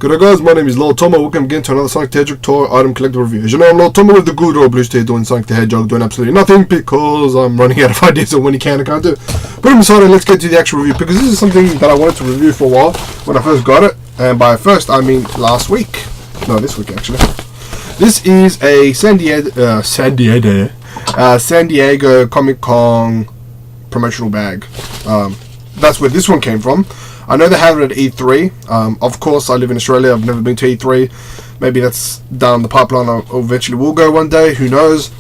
G'day guys, my name is Lord Tomo. Welcome again to another Sonic the Hedgehog toy item collector review. As you know, I'm Lord Tomo with the good old blue stay doing Sonic the Hedgehog, doing absolutely nothing because I'm running out of ideas on when you can and can't do. Put them aside and let's get to the actual review, because this is something that I wanted to review for a while when I first got it. And by first, I mean last week. No, this week actually. This is a San Diego Comic-Con promotional bag. That's where this one came from. I know they have it at E3. Of course, I live in Australia. I've never been to E3. Maybe that's down the pipeline. I eventually will go one day. Who knows?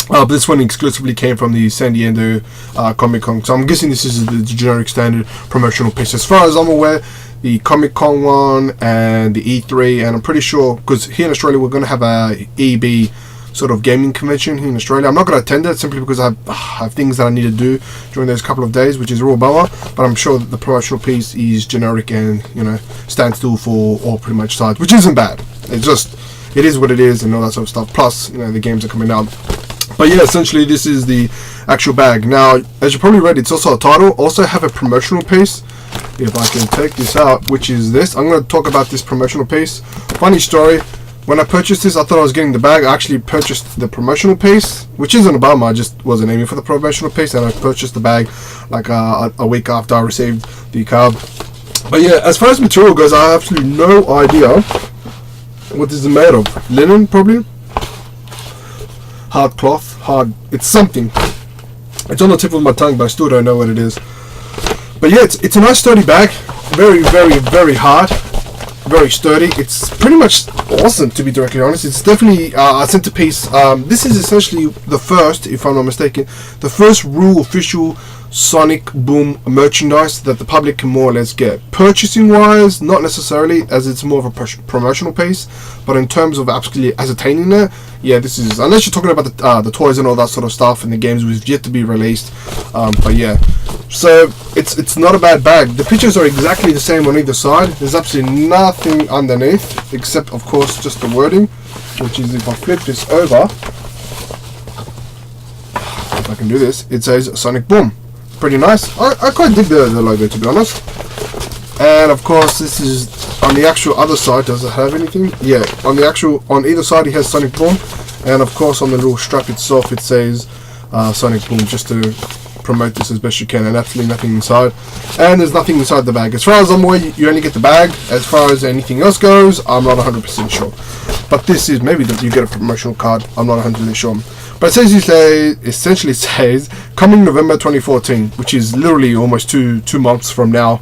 But this one exclusively came from the San Diego Comic-Con. So I'm guessing this is the generic standard promotional piece. As far as I'm aware, the Comic-Con one and the E3, and I'm pretty sure, because here in Australia we're going to have a EB sort of gaming convention here in Australia. I'm not going to attend it simply because I have things that I need to do during those couple of days, which is a real bummer. But I'm sure that the promotional piece is generic and, you know, stands still for all pretty much sides, which isn't bad. It's just, it is what it is and all that sort of stuff. Plus, you know, the games are coming out. But yeah, essentially this is the actual bag. Now, as you probably read, it's also a title. Also have a promotional piece. If I can take this out, which is this. I'm going to talk about this promotional piece. Funny story. When I purchased this, I thought I was getting the bag. I actually purchased the promotional piece, which isn't a bummer. I just wasn't aiming for the promotional piece, and I purchased the bag like a week after I received the card. But yeah, as far as material goes, I have absolutely no idea what this is made of. Linen, probably? Hard cloth? Hard... It's something. It's on the tip of my tongue, but I still don't know what it is. But yeah, it's a nice sturdy bag. Very, very, very hard. Very sturdy. It's pretty much awesome, to be directly honest. It's definitely a centerpiece. This is essentially the first, if I'm not mistaken, the first real official Sonic Boom merchandise that the public can more or less get. Purchasing wise, not necessarily, as it's more of a promotional piece, but in terms of actually ascertaining it, yeah, this is, unless you're talking about the toys and all that sort of stuff and the games which yet to be released. But yeah, so it's not a bad bag. The pictures are exactly the same on either side. There's absolutely nothing underneath except, of course, just the wording, which is, if I flip this over, if I can do this, it says Sonic Boom. Pretty nice. I quite dig the logo, to be honest. And of course, this is on the actual other side. Does it have anything? Yeah, on either side it has Sonic Boom, and of course on the little strap itself it says Sonic Boom, just to promote this as best you can. And absolutely nothing inside, and there's nothing inside the bag. As far as I'm aware, you only get the bag. As far as anything else goes, I'm not 100% sure. But this is, maybe that you get a promotional card, I'm not 100% sure. But it says, essentially says, coming November 2014, which is literally almost two months from now.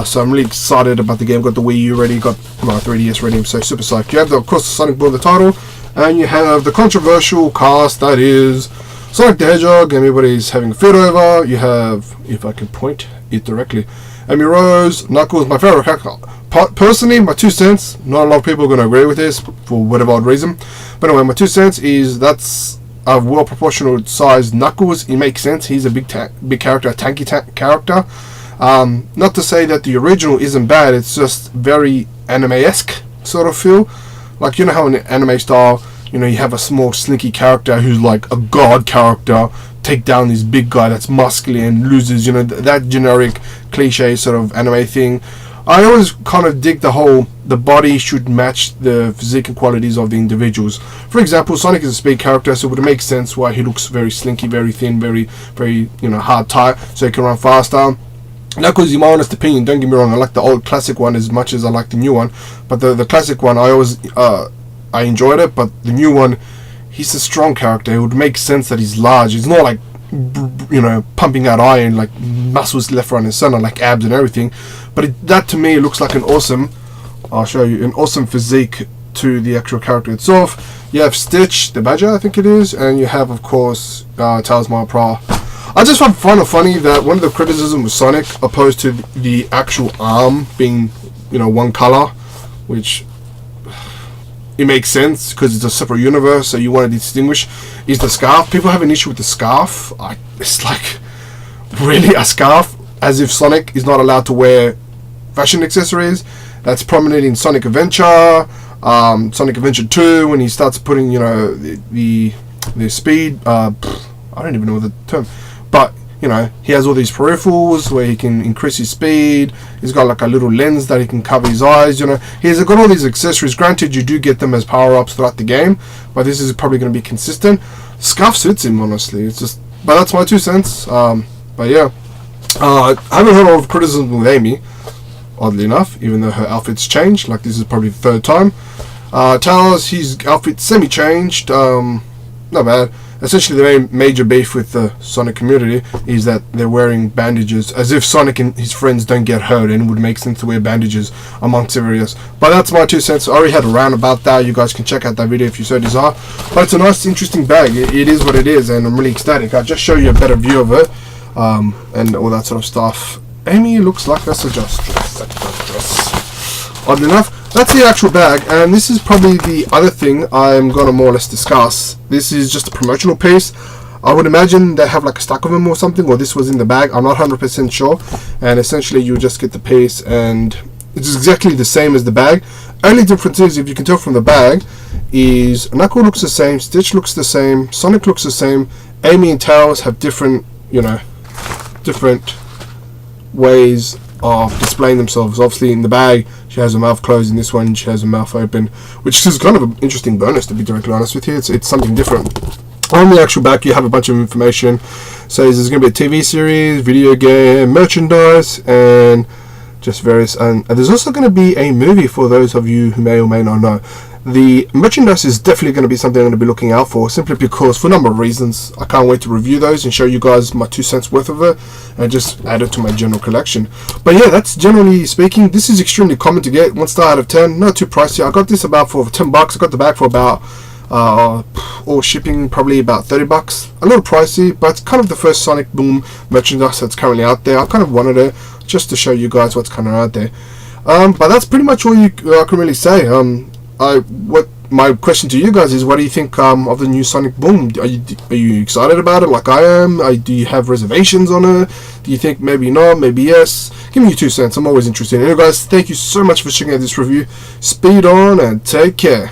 So I'm really excited about the game. Got the Wii U ready, got my 3DS ready. I'm so super psyched. You have, of course, the Sonic Boom, the title, and you have the controversial cast that is Sonic the Hedgehog. Everybody's having a fit over. You have, if I can point it directly, Amy Rose, Knuckles, my favorite character. Personally, my 2 cents, not a lot of people are going to agree with this for whatever odd reason. But anyway, my 2 cents is that's a well proportional sized Knuckles. It makes sense. He's a big character, a tanky character. Not to say that the original isn't bad, it's just very anime-esque sort of feel. Like, you know how in anime style, you know, you have a small slinky character who's like a god character, take down this big guy that's muscly and loses, you know, that generic cliche sort of anime thing. I always kind of dig the body should match the physique and qualities of the individuals. For example, Sonic is a speed character, so it would make sense why he looks very slinky, very thin, very, you know, hard tight, so he can run faster. Knuckles, in my honest opinion, don't get me wrong, I like the old classic one as much as I like the new one, but the classic one, I enjoyed it, but the new one, he's a strong character. It would make sense that he's large. He's not like, you know, pumping out iron, like muscles left, right and center, like abs and everything. But that to me looks like an awesome, I'll show you, an awesome physique to the actual character itself. You have Stitch, the Badger, I think it is, and you have, of course, Tails Pra. I just find funny that one of the criticisms was Sonic opposed to the actual arm being, you know, one color, which it makes sense because it's a separate universe, so you want to distinguish, is the scarf. People have an issue with the scarf. It's like, really, a scarf? As if Sonic is not allowed to wear fashion accessories. That's prominent in Sonic Adventure, Sonic Adventure 2, when he starts putting, you know, the speed, I don't even know the term, but you know, he has all these peripherals where he can increase his speed. He's got like a little lens that he can cover his eyes, you know. He's got all these accessories. Granted, you do get them as power-ups throughout the game, but this is probably going to be consistent. Scuff suits him, honestly. It's just, but that's my 2 cents. But yeah, I haven't heard a lot of criticism with Amy, oddly enough, even though her outfit's changed. Like, this is probably the 3rd time. Tails, his outfit semi-changed. Not bad. Essentially, the main major beef with the Sonic community is that they're wearing bandages, as if Sonic and his friends don't get hurt, and it would make sense to wear bandages amongst everybody else. But that's my 2 cents. I already had a rant about that. You guys can check out that video if you so desire. But it's a nice, interesting bag. It is what it is, and I'm really ecstatic. I'll just show you a better view of it, and all that sort of stuff. Amy looks like a seductress. Oddly enough, that's the actual bag, and this is probably the other thing I'm going to more or less discuss. This is just a promotional piece. I would imagine they have like a stack of them or something, or this was in the bag. I'm not 100% sure. And essentially you just get the piece, and it's exactly the same as the bag. Only difference is, if you can tell from the bag, is Knuckle looks the same, Stitch looks the same, Sonic looks the same. Amy and Tails have different, you know, different ways of displaying themselves. Obviously in the bag she has her mouth closed, in this one she has her mouth open, which is kind of an interesting bonus, to be directly honest with you. It's something different. On the actual back you have a bunch of information. So there's going to be a TV series, video game, merchandise, and just various, and there's also going to be a movie for those of you who may or may not know. The merchandise is definitely going to be something I'm going to be looking out for, simply because, for a number of reasons, I can't wait to review those and show you guys my 2 cents worth of it, and just add it to my general collection. But yeah, that's generally speaking. This is extremely common to get. 1 star out of 10, not too pricey. I got this about for $10. I got the bag for about, all shipping, probably about $30. A little pricey, but it's kind of the first Sonic Boom merchandise that's currently out there. I kind of wanted it just to show you guys what's kind of out there. But that's pretty much all I can really say. What my question to you guys is, what do you think of the new Sonic Boom? Are you excited about it like I am? Do you have reservations on it? Do you think maybe not, maybe yes? Give me your 2 cents. I'm always interested. Anyway guys, thank you so much for checking out this review. Speed on and take care.